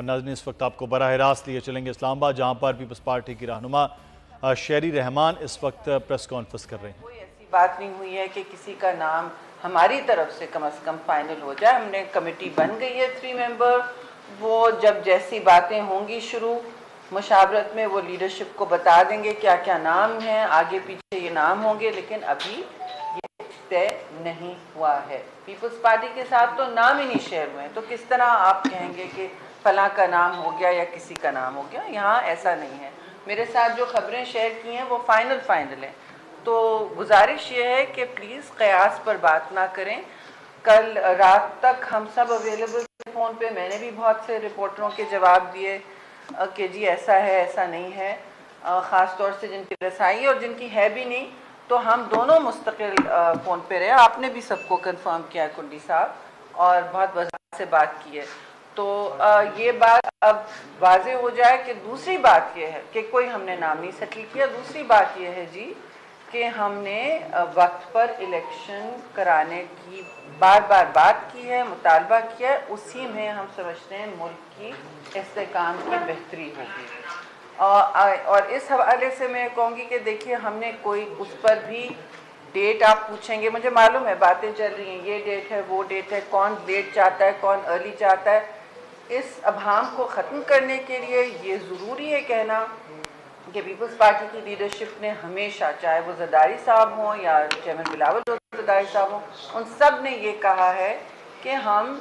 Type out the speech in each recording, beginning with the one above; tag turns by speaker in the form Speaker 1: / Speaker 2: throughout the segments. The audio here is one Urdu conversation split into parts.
Speaker 1: ناظرین اس وقت آپ کو براہ راست لیے چلیں گے اسلام آباد، جہاں پر پیپلز پارٹی کی رہنما شہری رحمان اس وقت پریس کانفرنس کر رہے ہیں۔
Speaker 2: کوئی ایسی بات نہیں ہوئی ہے کہ کسی کا نام ہماری طرف سے کم از کم فائنل ہو جائے۔ ہم نے کمیٹی بن گئی ہے 3 ممبر، وہ جب جیسی باتیں ہوں گی شروع مشاورت میں وہ لیڈرشپ کو بتا دیں گے کیا کیا نام ہیں، آگے پیچھے یہ نام ہوں گے، لیکن ابھی یہ طے نہیں ہوا ہے۔ پیپلز پارٹی کے ساتھ تو نام ہی نہیں شیئر ہوئے ہیں، تو کس طرح آپ کہیں گے کہ فلاں کا نام ہو گیا یا کسی کا نام ہو گیا؟ یہاں ایسا نہیں ہے۔ میرے ساتھ جو خبریں شیئر کی ہیں وہ فائنل ہیں، تو گزارش یہ ہے کہ پلیز قیاس پر بات نہ کریں۔ کل رات تک ہم سب اویلیبل تھے فون پہ، میں نے بھی بہت سے رپورٹروں کے جواب دیے کہ جی ایسا ہے ایسا نہیں ہے، خاص طور سے جن کی رسائی اور جن کی ہے بھی نہیں، تو ہم دونوں مستقل فون پہ رہے۔ آپ نے بھی سب کو کنفرم کیا ہے کنڈی صاحب، اور بہت وضاحت سے بات کی ہے، تو یہ بات اب واضح ہو جائے کہ دوسری بات یہ ہے کہ کوئی ہم نے نام نہیں سیٹل کیا۔ دوسری بات یہ ہے جی کہ ہم نے وقت پر الیکشن کرانے کی بار بار بات کی ہے، مطالبہ کیا ہے، اسی میں ہم سمجھتے ہیں ملک کی استحکام کی بہتری ہوگی۔ اور اس حوالے سے میں کہوں گی کہ دیکھیے ہم نے کوئی اس پر بھی ڈیٹ آپ پوچھیں گے، مجھے معلوم ہے باتیں چل رہی ہیں، یہ ڈیٹ ہے وہ ڈیٹ ہے، کون لیٹ چاہتا ہے کون ارلی چاہتا ہے۔ اس ابہام کو ختم کرنے کے لیے یہ ضروری ہے کہنا کہ پیپلز پارٹی کی لیڈرشپ نے ہمیشہ، چاہے وہ زرداری صاحب ہوں یا چیئرمین بلاول زرداری صاحب ہوں، ان سب نے یہ کہا ہے کہ ہم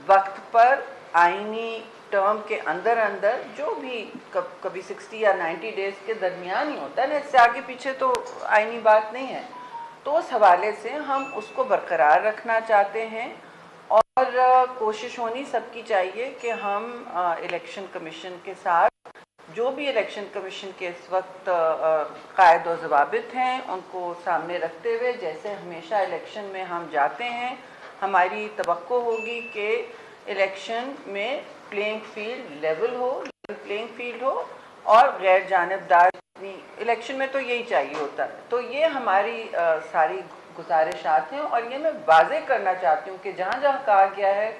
Speaker 2: وقت پر آئینی ٹرم کے اندر جو بھی کبھی 60 یا 90 ڈیز کے درمیان ہی ہوتا ہے نا، اس سے آگے پیچھے تو آئینی بات نہیں ہے، تو اس حوالے سے ہم اس کو برقرار رکھنا چاہتے ہیں، اور کوشش ہونی سب کی چاہیے کہ ہم الیکشن کمیشن کے ساتھ جو بھی الیکشن کمیشن کے اس وقت قائد و ضوابط ہیں ان کو سامنے رکھتے ہوئے، جیسے ہمیشہ الیکشن میں ہم جاتے ہیں، ہماری توقع ہوگی کہ الیکشن میں playing field level playing field ہو اور غیر جانبدار۔ الیکشن میں تو یہی چاہیے ہوتا ہے، تو یہ ہماری ساری گزارشات ہیں، اور یہ میں واضح کرنا چاہتی ہوں کہ جہاں جہاں کہا گیا ہے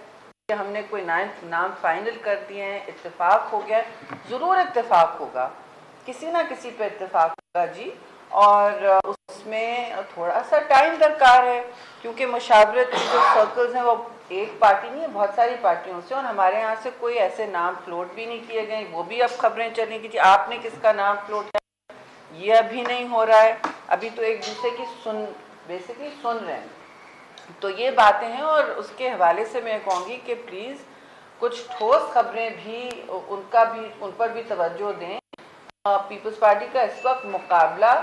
Speaker 2: کہ ہم نے کوئی نام فائنل کر دیے ہیں، اتفاق ہو گیا، ضرور اتفاق ہوگا، کسی نہ کسی پہ اتفاق ہوگا جی، اور اس میں تھوڑا سا ٹائم درکار ہے، کیونکہ مشاورت کی جو سرکلز ہیں وہ ایک پارٹی نہیں ہے، بہت ساری پارٹیوں سے، اور ہمارے ہاں سے کوئی ایسے نام فلوٹ بھی نہیں کیے گئے، وہ بھی اب خبریں چلیں کہ جی آپ نے کس کا نام فلوٹ کیا، یہ ابھی نہیں ہو رہا ہے، ابھی تو ایک دوسرے کی بیسیکلی سن رہے ہیں، تو یہ باتیں ہیں، اور اس کے حوالے سے میں کہوں گی کہ پلیز کچھ ٹھوس خبریں بھی ان پر بھی توجہ دیں۔ پیپلز پارٹی کا اس وقت مقابلہ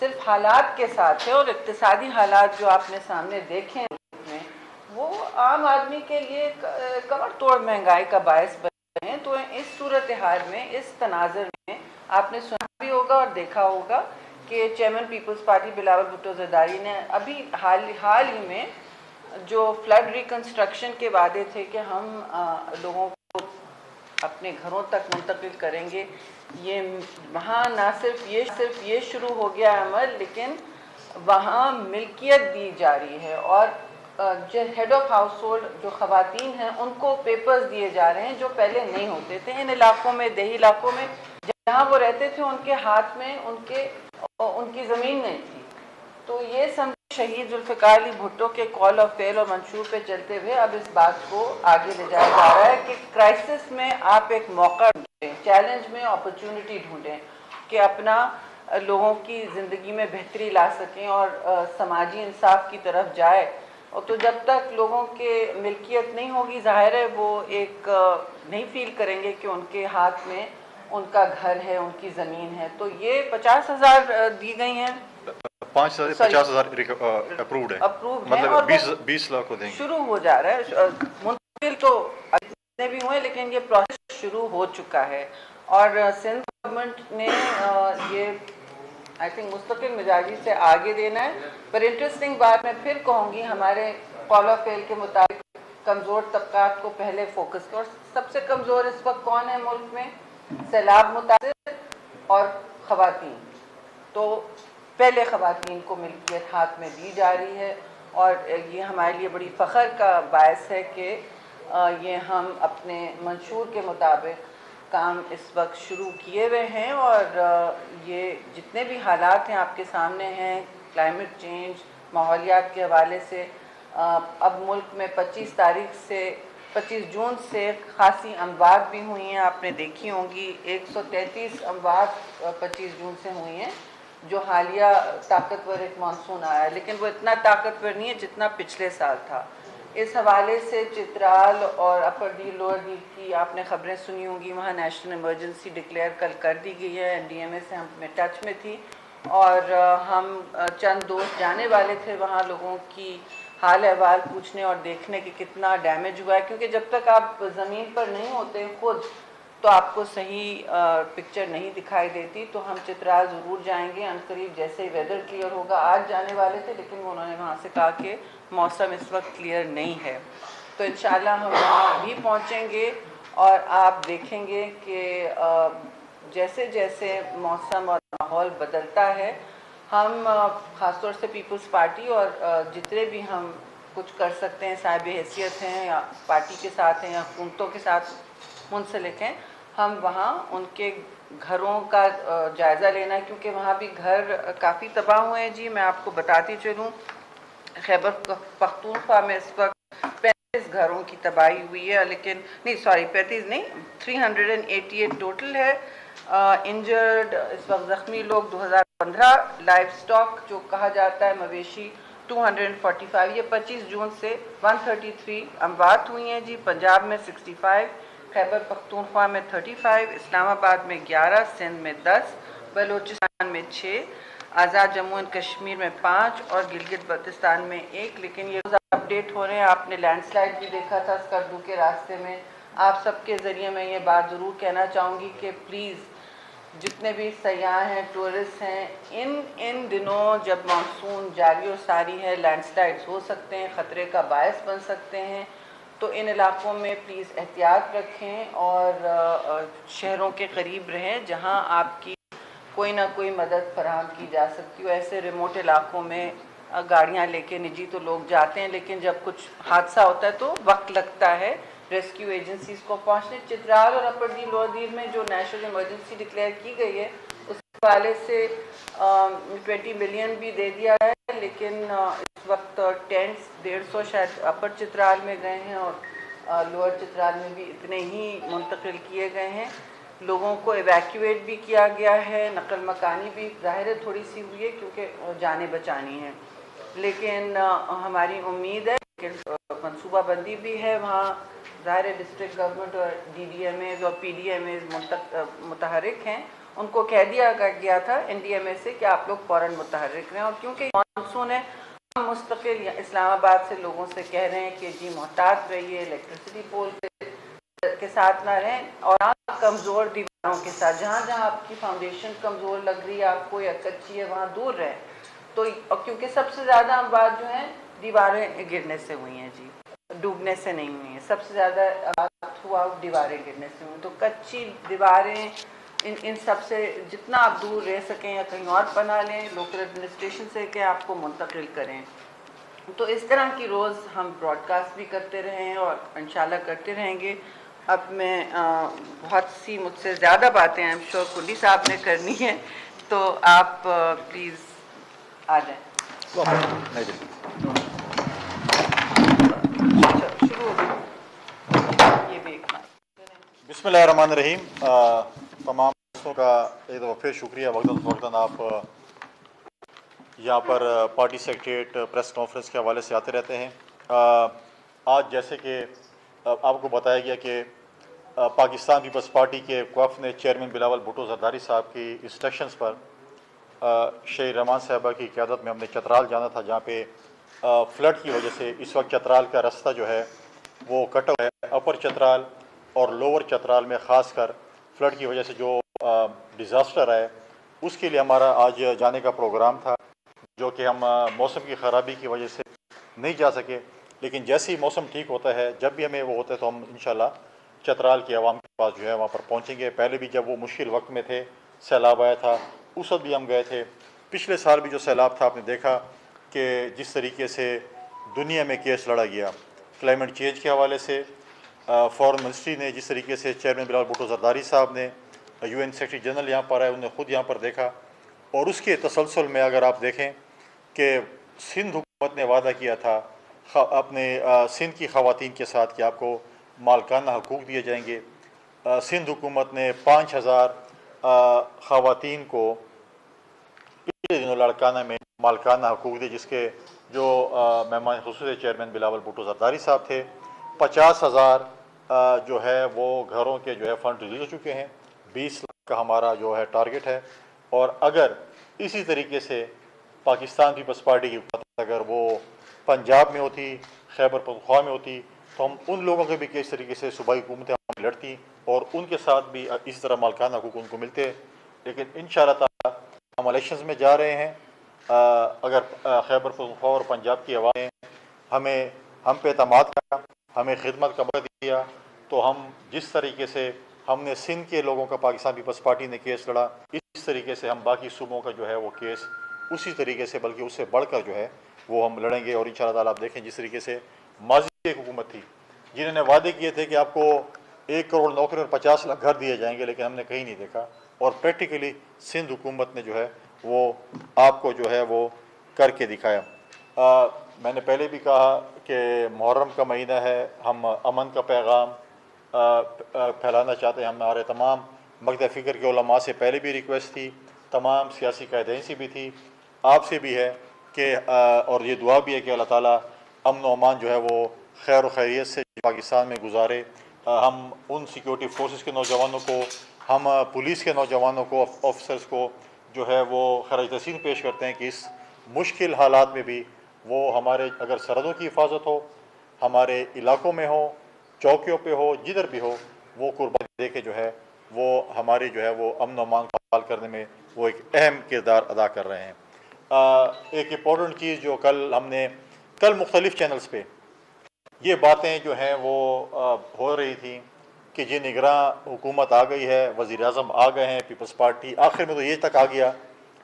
Speaker 2: صرف حالات کے ساتھ ہے، اور اقتصادی حالات جو آپ نے سامنے دیکھے ہیں وہ عام آدمی کے لیے کمر توڑ مہنگائی کا باعث بنے ہیں، تو اس صورتحال میں، اس تناظر میں آپ نے سنا بھی ہوگا اور دیکھا ہوگا کہ chairman Peoples Party Bilawal Bhutto Zardari نے ابھی حال ہی میں جو فلڈ ریکنسٹرکشن کے وعدے تھے کہ ہم لوگوں کو اپنے گھروں تک منتقل کریں گے، یہ وہاں نہ صرف یہ شروع ہو گیا عمل، لیکن وہاں ملکیت دی جا رہی ہے، اور جو ہیڈ آف ہاؤس ہولڈ جو خواتین ہیں ان کو پیپرز دیے جا رہے ہیں جو پہلے نہیں ہوتے تھے ان علاقوں میں، دیہی علاقوں میں جہاں وہ رہتے تھے، ان کے ہاتھ میں ان کی زمین نہیں تھی، تو یہ شہید ذوالفقار علی بھٹو کے کال آف فیل اور منشور پہ چلتے ہوئے اب اس بات کو آگے لے جایا جا رہا ہے کہ کرائسس میں آپ ایک موقع ڈھونڈیں، چیلنج میں اپرچونٹی ڈھونڈیں کہ اپنا لوگوں کی زندگی میں بہتری لا سکیں اور سماجی انصاف کی طرف جائے، اور تو جب تک لوگوں کے ملکیت نہیں ہوگی، ظاہر ہے وہ ایک نہیں فیل کریں گے کہ ان کے ہاتھ میں ان کا گھر ہے، ان کی زمین ہے، تو یہ 50,000 دی گئی ہیں،
Speaker 3: 50,000 اپروڈ ہے، مطلب 20 لاکھ کو دیں گے،
Speaker 2: شروع ہو جا رہا ہے، منتقل تو اتنے بھی ہوئے لیکن یہ پروسیس شروع ہو چکا ہے، اور سندھ گورنمنٹ نے یہ آئی تھنک مستقل مزاجی سے آگے دینا ہے، پر انٹرسٹنگ بات میں پھر کہوں گی، ہمارے کال آف فیل کے مطابق کمزور طبقات کو پہلے فوکس کرو، سب سے کمزور اس وقت کون ہے ملک میں؟ سیلاب متاثر اور خواتین، تو پہلے خواتین کو ملکیت ہاتھ میں دی جا رہی ہے، اور یہ ہمارے لیے بڑی فخر کا باعث ہے کہ یہ ہم اپنے منشور کے مطابق کام اس وقت شروع کیے ہوئے ہیں، اور یہ جتنے بھی حالات ہیں آپ کے سامنے ہیں، کلائمیٹ چینج، ماحولیات کے حوالے سے اب ملک میں 25 جون سے خاصی اموات بھی ہوئی ہیں، آپ نے دیکھی ہوں گی 133 اموات 25 جون سے ہوئی ہیں، جو حالیہ طاقتور ایک مانسون آیا ہے، لیکن وہ اتنا طاقتور نہیں ہے جتنا پچھلے سال تھا۔ اس حوالے سے چترال اور اپر ڈیل لوور ڈیل کی آپ نے خبریں سنی ہوں گی، وہاں نیشنل ایمرجنسی ڈکلیئر کل کر دی گئی ہے، این ڈی ایم اے سے ہم میں ٹچ میں تھی، اور ہم چند دوست جانے والے تھے وہاں لوگوں کی حال احوال پوچھنے اور دیکھنے کہ کتنا ڈیمیج ہوا ہے، کیونکہ جب تک آپ زمین پر نہیں ہوتے خود تو آپ کو صحیح پکچر نہیں دکھائی دیتی۔ تو ہم چترال ضرور جائیں گے عنقریب، جیسے ہی ویدر کلیئر ہوگا۔ آج جانے والے تھے لیکن انہوں نے وہاں سے کہا کہ موسم اس وقت کلیئر نہیں ہے، تو انشاءاللہ ہم وہاں بھی پہنچیں گے، اور آپ دیکھیں گے کہ جیسے جیسے موسم اور ماحول بدلتا ہے، ہم خاص طور سے پیپلز پارٹی اور جتنے بھی ہم کچھ کر سکتے ہیں، صاحب حیثیت ہیں یا پارٹی کے ساتھ ہیں یا حکومتوں کے ساتھ منسلک ہیں، ہم وہاں ان کے گھروں کا جائزہ لینا ہے، کیونکہ وہاں بھی گھر کافی تباہ ہوئے ہیں جی۔ میں آپ کو بتاتی چلوں، خیبر پختونخوا میں اس وقت 35 گھروں کی تباہی ہوئی ہے، لیکن نہیں 35 نہیں 388 ٹوٹل ہے۔ انجرڈ اس وقت زخمی لوگ 2015، لائف سٹاک جو کہا جاتا ہے مویشی 245۔ یہ 25 جون سے 133 اموات ہوئی ہیں جی۔ پنجاب میں 65، خیبر پختونخوا میں 35، اسلام آباد میں 11، سندھ میں 10، بلوچستان میں 6، آزاد جموں اینڈ کشمیر میں 5 اور گلگت بلتستان میں 1۔ لیکن یہ روز اپڈیٹ ہو رہے ہیں، آپ نے لینڈ سلائڈ بھی دیکھا تھا اسکردو کے راستے میں۔ آپ سب کے ذریعے میں یہ بات ضرور کہنا چاہوں گی کہ پلیز جتنے بھی سیاح ہیں، ٹورسٹ ہیں، ان دنوں جب مانسون جاری و ساری ہے، لینڈ سلائڈز ہو سکتے ہیں، خطرے کا باعث بن سکتے ہیں، تو ان علاقوں میں پلیز احتیاط رکھیں اور شہروں کے قریب رہیں جہاں آپ کی کوئی نہ کوئی مدد فراہم کی جا سکتی ہو۔ ایسے ریموٹ علاقوں میں گاڑیاں لے کے نجی تو لوگ جاتے ہیں، لیکن جب کچھ حادثہ ہوتا ہے تو وقت لگتا ہے ریسکیو ایجنسیز کو پہنچنے۔ چترال اور اپر ڈیل لوور ڈیل میں جو نیشنل ایمرجنسی ڈکلیئر کی گئی ہے، اس حوالے سے 20 ملین بھی دے دیا ہے، لیکن اس وقت ٹینٹس 150 شاید اپر چترال میں گئے ہیں اور لوور چترال میں بھی اتنے ہی منتقل کیے گئے ہیں۔ لوگوں کو ایویکیویٹ بھی کیا گیا ہے، نقل مکانی بھی ظاہر ہے تھوڑی سی ہوئی ہے کیونکہ جانیں بچانی ہیں، لیکن ہماری امید ہے کہ منصوبہ بندی بھی ہے وہاں۔ ظاہر ڈسٹرکٹ گورنمنٹ اور ڈی ڈی ایم ایز اور پی ڈی ایم ایز متحرک ہیں، ان کو کہہ دیا گیا تھا این ڈی ایم اے سے کہ آپ لوگ فوراً متحرک رہیں، اور کیونکہ مانسون ہے ہم مستقل اسلام آباد سے لوگوں سے کہہ رہے ہیں کہ جی محتاط رہیے، الیکٹریسٹی پول کے ساتھ نہ رہیں، اور آپ کمزور دیواروں کے ساتھ، جہاں جہاں آپ کی فاؤنڈیشن کمزور لگ رہی ہے آپ کو یا کچی ہے وہاں دور رہیں۔ تو کیونکہ سب سے زیادہ اموات جو ہیں دیواریں گرنے سے ہوئی ہیں جی، ڈوبنے سے نہیں ہوئی ہیں، سب سے زیادہ ہوا دیواریں گرنے سے ہوئی، تو کچی دیواریں ان سب سے جتنا آپ دور رہ سکیں یا کہیں اور پناہ لیں، لوکل ایڈمنسٹریشن سے کہ آپ کو منتقل کریں۔ تو اس طرح کی روز ہم براڈ کاسٹ بھی کرتے رہے ہیں اور انشاءاللہ کرتے رہیں گے۔ اب میں بہت سی مجھ سے زیادہ باتیں ایم شور کلی صاحب نے کرنی ہیں، تو آپ پلیز آ جائیں۔ شروع ہو یہ بھی ایک
Speaker 3: بسم اللہ الرحمن الرحیم۔ تمام دوستوں کا ایک دفعہ پھر شکریہ، وقتاً آپ یہاں پر پارٹی سیکریٹریٹ پریس کانفرنس کے حوالے سے آتے رہتے ہیں۔ آج جیسے کہ آپ کو بتایا گیا کہ پاکستان پیپلز پارٹی کے وفد نے چیئرمین بلاول بھٹو زرداری صاحب کی انسٹرکشنز پر شہید رحمان صاحبہ کی قیادت میں ہم نے چترال جانا تھا، جہاں پہ فلڈ کی وجہ سے اس وقت چترال کا رستہ جو ہے وہ کٹا ہوا ہے۔ اپر چترال اور لوور چترال میں خاص کر فلڈ کی وجہ سے جو ڈیزاسٹر ہے اس کے لیے ہمارا آج جانے کا پروگرام تھا، جو کہ ہم موسم کی خرابی کی وجہ سے نہیں جا سکے، لیکن جیسے ہی موسم ٹھیک ہوتا ہے، جب بھی ہمیں وہ ہوتا ہے تو ہم انشاءاللہ چترال کی عوام کے پاس جو ہے وہاں پر پہنچیں گے۔ پہلے بھی جب وہ مشکل وقت میں تھے، سیلاب آیا تھا، اس وقت بھی ہم گئے تھے۔ پچھلے سال بھی جو سیلاب تھا آپ نے دیکھا کہ جس طریقے سے دنیا میں کیس لڑا گیا کلائمیٹ چینج کے حوالے سے، فارن منسٹری نے جس طریقے سے چیئرمین بلال بھٹو زرداری صاحب نے UN سیکرٹری جنرل یہاں پر آئے، انہوں نے خود یہاں پر دیکھا، اور اس کے تسلسل میں اگر آپ دیکھیں کہ سندھ حکومت نے وعدہ کیا تھا اپنے سندھ کی خواتین کے ساتھ کہ آپ کو مالکانہ حقوق دیے جائیں گے. سندھ حکومت نے 5000 خواتین کو پچھلے دنوں لاڑکانہ میں مالکانہ حقوق دیے، جس کے جو مہمان خصوصی چیئرمین بلاول بھٹو زرداری صاحب تھے. 50,000 جو ہے وہ گھروں کے جو ہے فنڈ ریلیز ہو چکے ہیں. 20 لاکھ کا ہمارا جو ہے ٹارگٹ ہے، اور اگر اسی طریقے سے پاکستان پیپلز پارٹی کی حکومت اگر وہ پنجاب میں ہوتی، خیبر پختونخوا میں ہوتی، تو ہم ان لوگوں کے بھی کس طریقے سے صوبائی حکومتیں لڑتی اور ان کے ساتھ بھی اس طرح مالکانہ حقوق ان کو ملتے. لیکن انشاءاللہ تعالی ہم الیکشنز میں جا رہے ہیں. اگر خیبر پختونخوا اور پنجاب کی عوام نے ہم پہ اعتماد کیا، ہمیں خدمت کا موقع دیا، تو ہم جس طریقے سے ہم نے سندھ کے لوگوں کا پاکستان پیپلز پارٹی نے کیس لڑا، اس طریقے سے ہم باقی صوبوں کا جو ہے وہ کیس اسی طریقے سے بلکہ اس سے بڑھ کر جو ہے وہ ہم لڑیں گے. اور انشاءاللہ تعالیٰ آپ دیکھیں جس طریقے سے ماضی کی ایک حکومت تھی جنہوں نے وعدے کیے تھے کہ آپ کو 1 کروڑ نوکری اور 50 لاکھ گھر دیے جائیں گے، لیکن ہم نے کہیں نہیں دیکھا. اور پریکٹیکلی سندھ حکومت نے جو ہے وہ آپ کو جو ہے وہ کر کے دکھایا. میں نے پہلے بھی کہا کہ محرم کا مہینہ ہے، ہم امن کا پیغام پھیلانا چاہتے ہیں. ہمارے تمام مکتب فکر کے علماء سے پہلے بھی ریکویسٹ تھی، تمام سیاسی قائدین سے بھی تھی، آپ سے بھی ہے کہ اور یہ دعا بھی ہے کہ اللہ تعالیٰ امن و امان جو ہے وہ خیر و خیریت سے پاکستان میں گزارے. ہم ان سیکیورٹی فورسز کے نوجوانوں کو، ہم پولیس کے نوجوانوں کو، آفیسرز کو جو ہے وہ خراج تحسین پیش کرتے ہیں کہ اس مشکل حالات میں بھی وہ ہمارے اگر سرحدوں کی حفاظت ہو، ہمارے علاقوں میں ہو، چوکیوں پہ ہو، جدھر بھی ہو، وہ قربانی دے کے جو ہے وہ ہماری جو ہے وہ امن و امان کا حال کرنے میں وہ ایک اہم کردار ادا کر رہے ہیں. ایک امپورٹنٹ چیز جو کل مختلف چینلز پہ یہ باتیں جو ہیں وہ ہو رہی تھیں کہ جی نگراں حکومت آ گئی ہے، وزیر اعظم آ گئے ہیں، پیپلز پارٹی آخر میں تو یہ تک آ گیا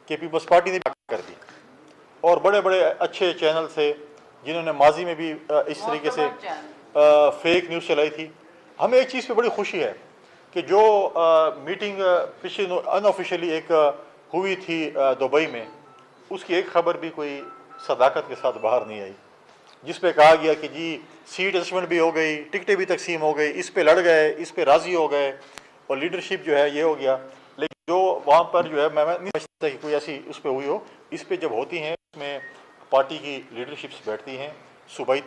Speaker 3: کہ پیپلز پارٹی نے بھی کر دی. اور بڑے بڑے اچھے چینل تھے جنہوں نے ماضی میں بھی اس طریقے سے فیک نیوز چلائی تھی. ہمیں ایک چیز پہ بڑی خوشی ہے کہ جو میٹنگ پچھلے ان آفیشیلی ایک ہوئی تھی دبئی میں، اس کی ایک خبر بھی کوئی صداقت کے ساتھ باہر نہیں آئی، جس پہ کہا گیا کہ جی سیٹ ایڈجسٹمنٹ بھی ہو گئی، ٹکٹیں بھی تقسیم ہو گئی، اس پہ لڑ گئے، اس پہ راضی ہو گئے اور لیڈرشپ جو ہے یہ ہو گیا. لیکن جو وہاں پر جو ہے میں نہیں سمجھتا کہ کوئی ایسی اس پہ ہوئی ہو. اس پہ جب ہوتی ہیں اس میں پارٹی کی لیڈرشپس بیٹھتی ہیں، صوبائی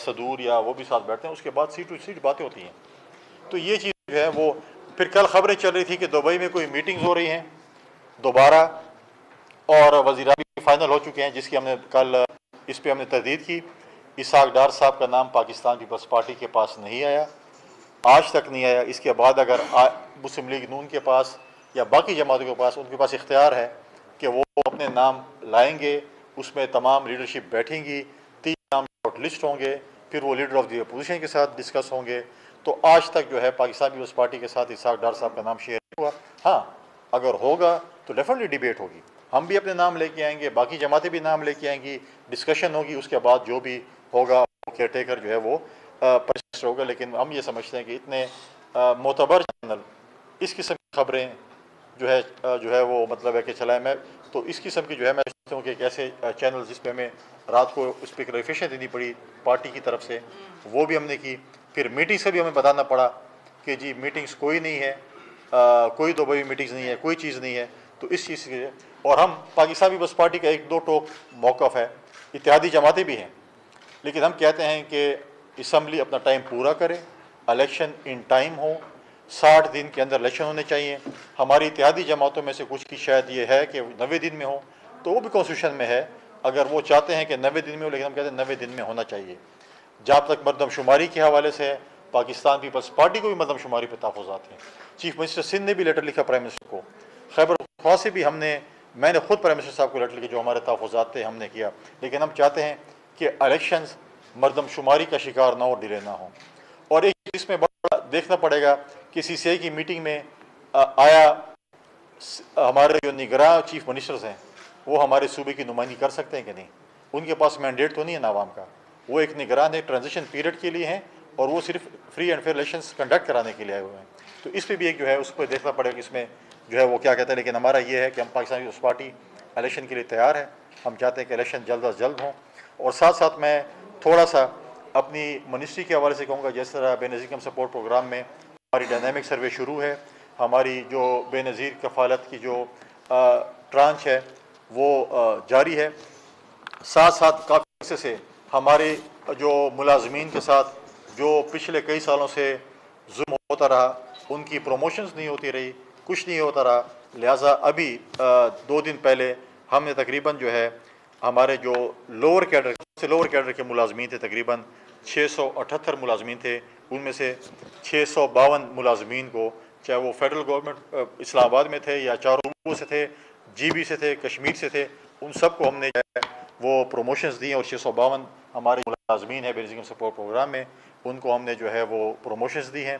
Speaker 3: صدور یا وہ بھی ساتھ بیٹھتے ہیں، اس کے بعد سیٹ ٹو سیٹ باتیں ہوتی ہیں. تو یہ چیز جو ہے وہ پھر کل خبریں چل رہی تھی کہ دبئی میں کوئی میٹنگز ہو رہی ہیں دوبارہ، اور وزیراعظم بھی فائنل ہو چکے ہیں، جس کی ہم نے کل اس پہ ہم نے تردید کی. اسحاق ڈار صاحب کا نام پاکستان پیپلز پارٹی کے پاس نہیں آیا، آج تک نہیں آیا. اس کے بعد اگر مسلم لیگ نون کے پاس یا باقی جماعتوں کے پاس ان کے پاس اختیار ہے کہ وہ اپنے نام لائیں گے، اس میں تمام لیڈرشپ بیٹھیں گی، 3 نام شارٹ لسٹ ہوں گے، پھر وہ لیڈر آف دی اپوزیشن کے ساتھ ڈسکس ہوں گے. تو آج تک جو ہے پاکستان پیپلز پارٹی کے ساتھ اسحاق ڈار صاحب کا نام شیئر نہیں ہوا. ہاں اگر ہوگا تو ڈیفینیٹلی ڈیبیٹ ہوگی، ہم بھی اپنے نام لے کے آئیں گے، باقی جماعتیں بھی نام لے کے آئیں گی، ڈسکشن ہوگی، اس کے بعد جو بھی ہوگا کیئر ٹیکر جو ہے وہ پرسسٹ ہوگا. لیکن ہم یہ سمجھتے ہیں کہ اتنے معتبر چینل اس قسم کی خبریں جو ہے وہ مطلب ہے کہ چلائیں. میں تو اس قسم کی جو ہے میں سمجھتا ہوں کہ ایک ایسے چینل جس پہ ہمیں رات کو اس پہ کلیریفیکیشن دینی پڑی پارٹی کی طرف سے، وہ بھی ہم نے کی. پھر میٹنگ سے بھی ہمیں بتانا پڑا کہ جی میٹنگز کوئی نہیں ہے، کوئی دبئی میٹنگز نہیں ہے، کوئی چیز نہیں ہے. تو اس چیز کے اور ہم پاکستان پیپلز پارٹی کا 1-2 ٹوک موقف ہے، اتحادی جماعتیں بھی ہیں، لیکن ہم کہتے ہیں کہ اسمبلی اپنا ٹائم پورا کرے، الیکشن ان ٹائم ہو، 60 دن کے اندر الیکشن ہونے چاہیے. ہماری اتحادی جماعتوں میں سے کچھ کی شاید یہ ہے کہ 90 دن میں ہو، تو وہ بھی کانسٹیٹیوشن میں ہے اگر وہ چاہتے ہیں کہ 90 دن میں ہو، لیکن ہم کہتے ہیں 90 دن میں ہونا چاہیے. جہاں تک مردم شماری کے حوالے سے پاکستان پیپلز پارٹی کو بھی مردم شماری پہ تحفظات ہیں. چیف منسٹر سندھ نے بھی لیٹر لکھا پرائم منسٹر کو، خیبر پختونخوا سے بھی میں نے خود پرائم منسٹر صاحب کو لیٹر لکھا، جو ہمارے تحفظات تھے ہم نے کیا. لیکن ہم چاہتے ہیں کہ الیکشنز مردم شماری کا شکار نہ ہو، ڈیلے نہ ہوں. اور ایک چیز میں بڑا دیکھنا پڑے گا کہ CCI کی میٹنگ میں آیا ہمارے جو نگراں چیف منسٹرز ہیں وہ ہمارے صوبے کی نمائندگی کر سکتے ہیں کہ نہیں؟ ان کے پاس مینڈیٹ تو نہیں ہے نا عوام کا، وہ ایک نگران ہے، ٹرانزیشن پیریڈ کے لیے ہیں اور وہ صرف free and fair elections conduct کرانے کے لیے آئے ہوئے ہیں. تو اس پہ بھی ایک جو ہے اس پہ دیکھنا پڑے گا کہ اس میں جو ہے وہ کیا کہتا ہے. لیکن ہمارا یہ ہے کہ ہم پاکستانی پیپلز پارٹی الیکشن کے لیے تیار ہے. ہم چاہتے ہیں کہ الیکشن جلد از جلد ہوں. اور ساتھ ساتھ میں تھوڑا سا اپنی منسٹری کے حوالے سے کہوں گا. جس طرح بے نظیر کم سپورٹ پروگرام میں ہماری ڈائنامک سروے شروع ہے, ہماری جو بے نظیر کفالت کی جو ٹرانچ ہے وہ جاری ہے. ساتھ ساتھ کافی عرصے سے ہمارے جو ملازمین کے ساتھ جو پچھلے کئی سالوں سے ظلم ہوتا رہا, ان کی پروموشنز نہیں ہوتی رہی, کچھ نہیں ہوتا رہا. لہٰذا ابھی 2 دن پہلے ہم نے تقریباً جو ہے ہمارے جو لوور کیڈر کے ملازمین تھے, تقریباً 678 ملازمین تھے, ان میں سے 652 ملازمین کو, چاہے وہ فیڈرل گورنمنٹ اسلام آباد میں تھے یا چاروں صوبوں سے تھے, جی بی سے تھے, کشمیر سے تھے, ان سب کو ہم نے جو ہے وہ پروموشنز دی. اور 652 ہمارے ملازمین ہیں بے نظیر سپورٹ پروگرام میں, ان کو ہم نے جو ہے وہ پروموشنز دی ہیں.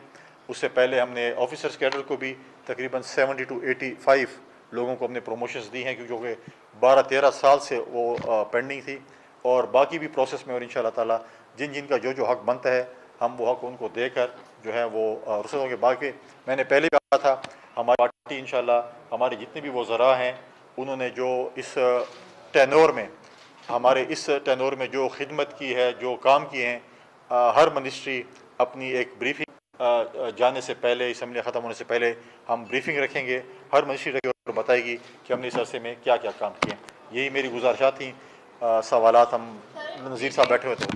Speaker 3: اس سے پہلے ہم نے آفیسرز کیڈر کو بھی تقریباً 70 to 85 لوگوں کو ہم نے پروموشنز دی ہیں, کیونکہ 12-13 سال سے وہ پینڈنگ تھی. اور باقی بھی پروسیس میں, اور انشاءاللہ تعالیٰ جن کا جو حق بنتا ہے ہم وہ حق ان کو دے کر جو ہے وہ رخصت ہوں گے. باقی میں نے پہلے کہا تھا ہماری پارٹی انشاءاللہ ہمارے جتنے بھی وزراء ہیں انہوں نے جو اس ٹینور میں جو خدمت کی ہے, جو کام کیے ہیں, ہر منسٹری اپنی ایک بریفنگ جانے سے پہلے, اسمبلی ختم ہونے سے پہلے ہم بریفنگ رکھیں گے. ہر منسٹری رکھے اور بتائے گی کہ ہم نے اس عرصے میں کیا کیا کام کیے. یہی میری گزارشات تھیں. سوالات ہم نذیر صاحب بیٹھے ہوئے تھے.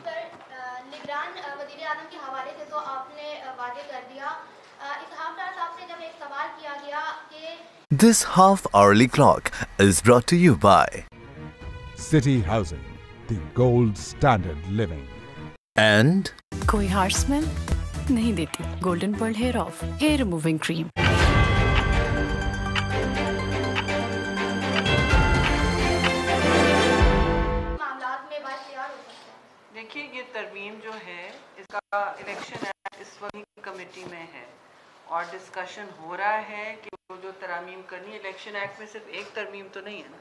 Speaker 4: نگران وزیر اعظم کے حوالے سے تو آپ نے واضح کر دیا. اسحاق ڈار صاحب سے جب ایک سوال کیا گیا کہ
Speaker 5: This half-hourly clock is brought to you by
Speaker 6: City Housing, the gold standard living.
Speaker 5: and
Speaker 7: کوئی ہارش اسمیل نہیں دیتی golden pearl hair off hair removing cream.
Speaker 4: معاملات میں بات تیار ہو سکتا ہے.
Speaker 2: دیکھیے یہ ترمیم جو ہے اس کا الیکشن ایکٹ اس وقت کمیٹی میں ہے اور ڈسکشن ہو رہا ہے کہ وہ جو ترامیم کرنی ہے. الیکشن ایکٹ میں صرف ایک ترمیم تو نہیں ہے نا,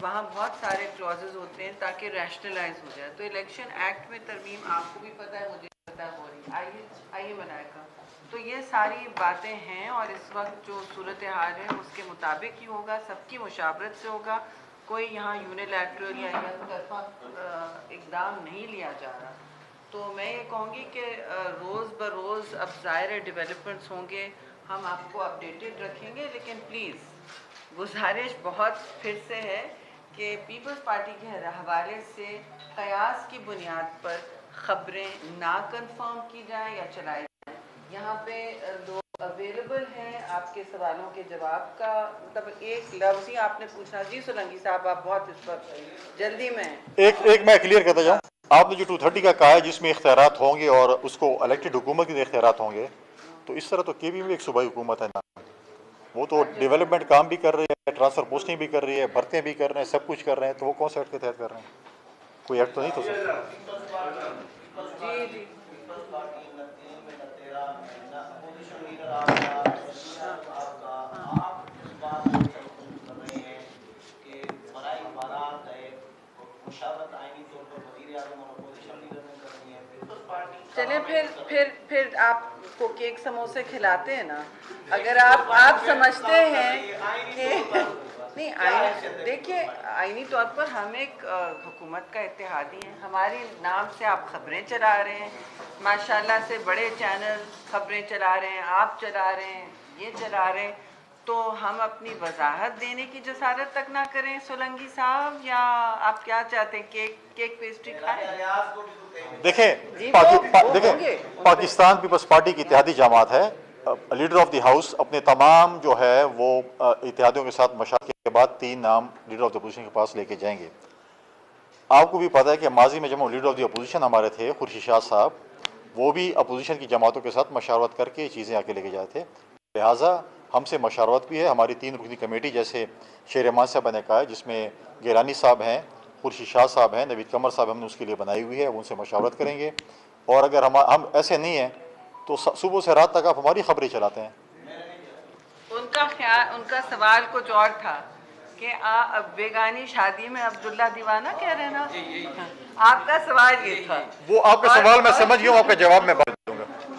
Speaker 2: وہاں بہت سارے کلوزز ہوتے ہیں تاکہ ریشنلائز ہو جائے. تو الیکشن ایکٹ میں ترمیم آپ کو بھی پتہ ہے, مجھے پتہ ہو رہی. آئیے بنائے گا. تو یہ ساری باتیں ہیں اور اس وقت جو صورتحال ہے اس کے مطابق ہی ہوگا, سب کی مشاورت سے ہوگا. کوئی یہاں یونیلیٹرل یا یک طرفہ اقدام نہیں لیا جا رہا. تو میں یہ کہوں گی کہ روز بروز اب ظاہر ڈیولپمنٹس ہوں گے, ہم آپ کو اپڈیٹڈ رکھیں گے. لیکن پلیز گزارش بہت پھر سے ہے کہ پیپلز پارٹی کے حوالے سے قیاس کی بنیاد پر خبریں نہ کنفرم کی جائیں یا چلائی جائیں. یہاں پہ لوگ اویلیبل ہیں آپ کے سوالوں کے جواب کا. مطلب ایک لفظ ہی آپ نے پوچھنا. جی سولنگی صاحب آپ بہت اس پر جلدی میں ہیں.
Speaker 3: ایک میں کلیئر کرتا جاؤں. آپ نے جو 230 کا کہا ہے جس میں اختیارات ہوں گے اور اس کو الیکٹڈ حکومت کے اختیارات ہوں گے, تو اس طرح تو کے بی میں ایک صوبائی حکومت ہے نا, وہ تو ڈیولپمنٹ کام بھی کر رہی ہے, ٹرانسفر پوسٹنگ بھی کر رہی ہے, بھرتیں بھی کر رہے ہیں, سب کچھ کر رہے ہیں. تو وہ کون سے ایکٹ کے تحت کر رہے ہیں؟ کوئی ایکٹ تو نہیں تو
Speaker 2: جی جی چلیں پھر آپ کو کیک سموسے کھلاتے ہیں نا. اگر آپ سمجھتے ہیں کہ نہیں دیکھیے آئینی طور پر ہم ایک حکومت کا اتحادی ہیں. ہماری نام سے آپ خبریں چلا رہے ہیں, ماشاءاللہ سے بڑے چینل خبریں چلا رہے ہیں, آپ چلا رہے ہیں, یہ چلا رہے ہیں. تو ہم اپنی وضاحت دینے کی جسارت تک نہ کریں سولنگی صاحب, یا آپ کیا چاہتے ہیں کیک پیسٹری کھائیں؟
Speaker 3: دیکھیں پاکستان پیپلز پارٹی کی اتحادی جماعت ہے. لیڈر آف دی ہاؤس اپنے تمام جو ہے وہ اتحادیوں کے ساتھ مشاورت کے بعد 3 نام لیڈر آف دی اپوزیشن کے پاس لے کے جائیں گے. آپ کو بھی پتہ ہے کہ ماضی میں جب لیڈر آف دی اپوزیشن ہمارے تھے خورشید شاہ صاحب, وہ بھی اپوزیشن کی جماعتوں کے ساتھ مشاورت کر کے چیزیں آ کے لے کے جائے تھے. لہٰذا ہم سے مشاورت بھی ہے. ہماری 3 رکنی کمیٹی جیسے شیر امان صاحب نے کہا ہے, جس میں گیلانی صاحب ہیں, خورشید شاہ صاحب ہیں, نوید قمر صاحب ہم نے اس کے لیے بنائی ہوئی ہے, وہ ان سے مشاورت کریں گے. اور اگر ہم ایسے نہیں ہیں تو صبح سے رات تک آپ ہماری خبریں چلاتے ہیں.
Speaker 2: ان کا سوال کچھ اور تھا کہ بیگانی شادی میں عبداللہ دیوانہ کہہ رہے نا, آپ کا سوال یہ تھا.
Speaker 3: وہ آپ کا سوال میں سمجھ گیا ہوں, آپ کا جواب میں بتا دوں گا.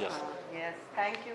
Speaker 3: yes.
Speaker 2: Yes, thank you.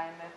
Speaker 2: IMF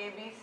Speaker 2: ABC